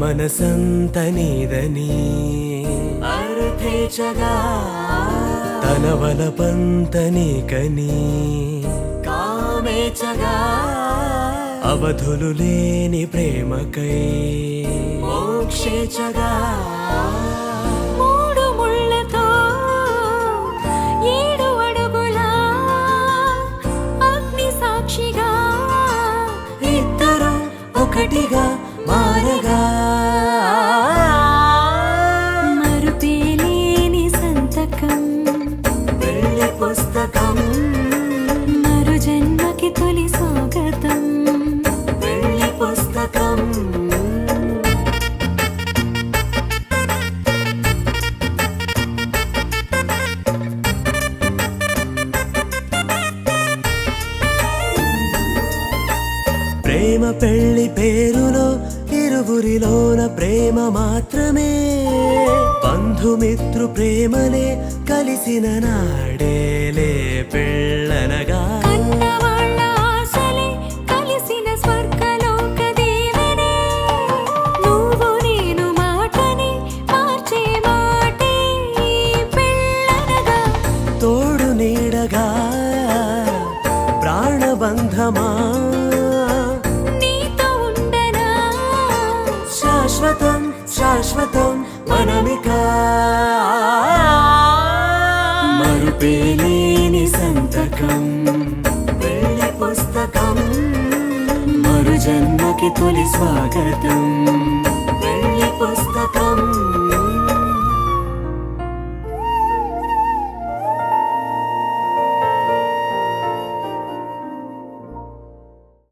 మనసంత నీదని అర్థేచగా తన వలపంత నీకని కామేచగా అవధులు లేని ప్రేమకై మోక్షేచగా మూడు ముళ్ళతో 7 అడుగుల అగ్ని సాక్షిగా ఇద్దరు ఒకటిగా మారగా మరుపేలేని సంతకం పెళ్లి పుస్తకం మరు జన్మకి తొలి స్వాగతం పెళ్లి పుస్తకం ప్రేమ పెళ్లి పేరులో ఇరువురిలోన ప్రేమ మాత్రమే బంధుమిత్రు ప్రేమలే కలిసిన నాడేలే పెళ్ళనగా కన్నవాళ్ళ ఆశలే కలిసిన స్వర్గలోక దీవెనే నువ్వు నేను మాటని మార్చే మాటే పెళ్ళనగా తోడు నీడగా ప్రాణబంధమా నీతో ఉండనా శాశ్వతం శాశ్వతం మనమిక మరుపేలేని సంతకం పెళ్లి పుస్తకం మరు జన్మకి తొలి స్వాగతం పెళ్లి పుస్తకం